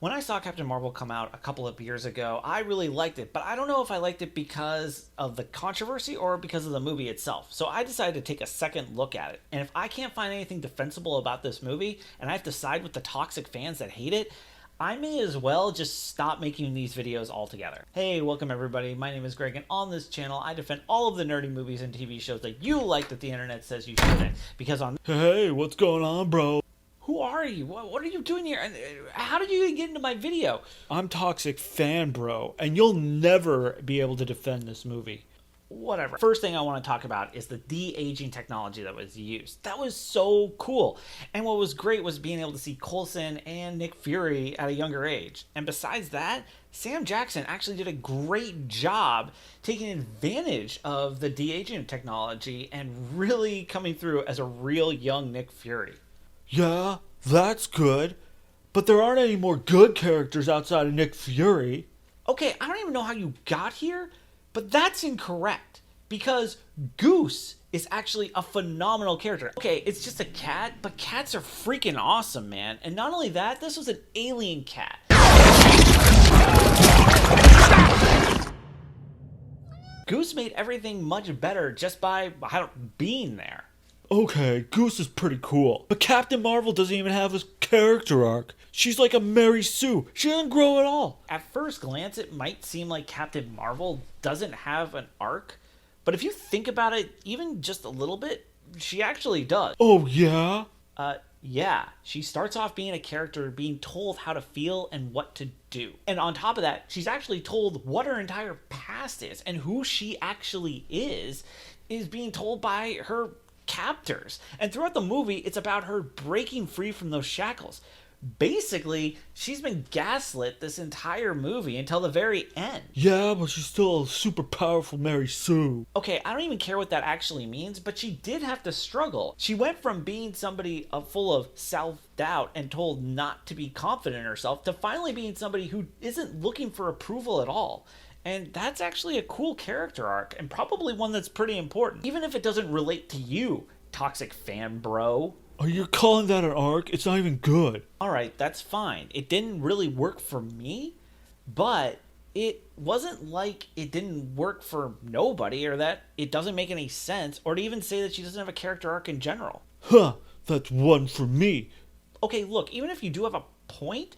When I saw Captain Marvel come out a couple of years ago, I really liked it, but I don't know if I liked it because of the controversy or because of the movie itself. So I decided to take a second look at it. And if I can't find anything defensible about this movie, and I have to side with the toxic fans that hate it, I may as well just stop making these videos altogether. Hey, welcome everybody. My name is Greg, and on this channel, I defend all of the nerdy movies and TV shows that you like that the internet says you shouldn't. Because on Hey, what's going on, bro? who are you? What are you doing here? And how did you even get into my video? I'm Toxic Fan, bro, and you'll never be able to defend this movie. Whatever. First thing I want to talk about is the de-aging technology that was used. That was so cool. And what was great was being able to see Coulson and Nick Fury at a younger age. And besides that, Sam Jackson actually did a great job taking advantage of the de-aging technology and really coming through as a real young Nick Fury. Yeah, that's good, but there aren't any more good characters outside of Nick Fury. Okay, I don't even know how you got here, but that's incorrect. Because Goose is actually a phenomenal character. Okay, it's just a cat, but cats are freaking awesome, man. And not only that, this was an alien cat. Goose made everything much better just by being there. Okay, Goose is pretty cool, but Captain Marvel doesn't even have a character arc. She's like a Mary Sue. She doesn't grow at all. At first glance, it might seem like Captain Marvel doesn't have an arc, but if you think about it even just a little bit, she actually does. Oh, yeah? Yeah, she starts off being a character being told how to feel and what to do. And on top of that, she's actually told what her entire past is, and who she actually is being told by her captors. And throughout the movie, it's about her breaking free from those shackles. Basically, she's been gaslit this entire movie until the very end. Yeah, but she's still a super powerful Mary Sue. Okay, I don't even care what that actually means, but she did have to struggle. She went from being somebody full of self-doubt and told not to be confident in herself to finally being somebody who isn't looking for approval at all. And that's actually a cool character arc, and probably one that's pretty important, even if it doesn't relate to you, toxic fan bro. Are you calling that an arc? It's not even good. Alright, that's fine. It didn't really work for me, but it wasn't like it didn't work for nobody, or that it doesn't make any sense, or to even say that she doesn't have a character arc in general. Huh, that's one for me. Okay, look, even if you do have a point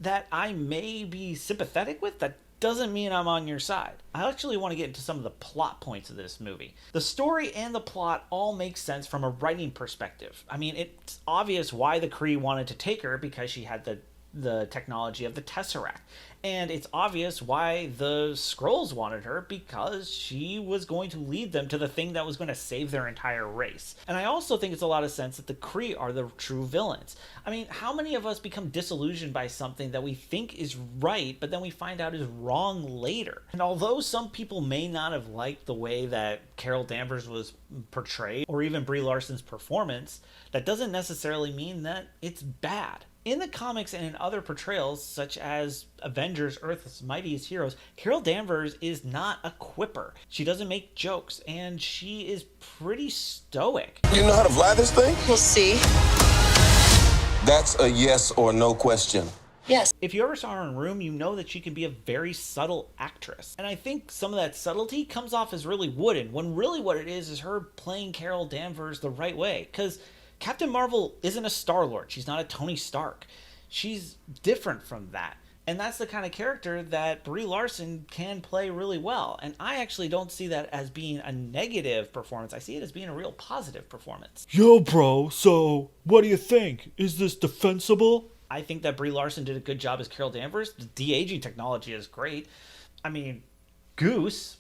that I may be sympathetic with, that doesn't mean I'm on your side. I actually want to get into some of the plot points of this movie. The story and the plot all make sense from a writing perspective. I mean, it's obvious why the Kree wanted to take her, because she had the technology of the Tesseract. And it's obvious why the Skrulls wanted her, because she was going to lead them to the thing that was going to save their entire race. And I also think it's a lot of sense that the Kree are the true villains. I mean, how many of us become disillusioned by something that we think is right, but then we find out is wrong later? And although some people may not have liked the way that Carol Danvers was portrayed, or even Brie Larson's performance, that doesn't necessarily mean that it's bad. In the comics and in other portrayals, such as Avengers, Earth's Mightiest Heroes, Carol Danvers is not a quipper. She doesn't make jokes, and she is pretty stoic. You know how to fly this thing? We'll see. That's a yes or no question. Yes. If you ever saw her in Room, you know that she can be a very subtle actress. And I think some of that subtlety comes off as really wooden, when really what it is her playing Carol Danvers the right way. Because Captain Marvel isn't a Star-Lord. She's not a Tony Stark. She's different from that. And that's the kind of character that Brie Larson can play really well. And I actually don't see that as being a negative performance. I see it as being a real positive performance. Yo, bro, so what do you think? Is this defensible? I think that Brie Larson did a good job as Carol Danvers. The de-aging technology is great. I mean, Goose,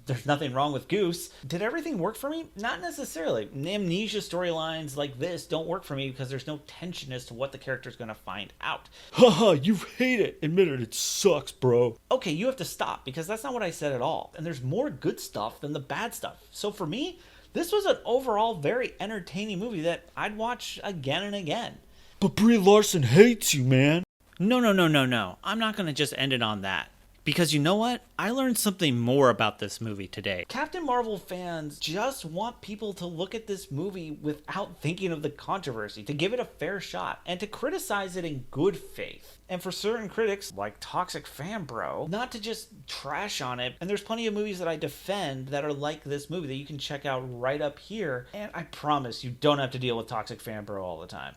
there's nothing wrong with Goose. Did everything work for me? Not necessarily. Amnesia storylines like this don't work for me because there's no tension as to what the character's going to find out. Haha, you hate it. Admit it sucks, bro. Okay, you have to stop, because that's not what I said at all. And there's more good stuff than the bad stuff. So for me, this was an overall very entertaining movie that I'd watch again and again. But Brie Larson hates you, man. No. I'm not going to just end it on that. Because you know what? I learned something more about this movie today. Captain Marvel fans just want people to look at this movie without thinking of the controversy, to give it a fair shot, and to criticize it in good faith. And for certain critics, like Toxic Fanbro, not to just trash on it. And there's plenty of movies that I defend that are like this movie that you can check out right up here. And I promise you don't have to deal with Toxic Fanbro all the time.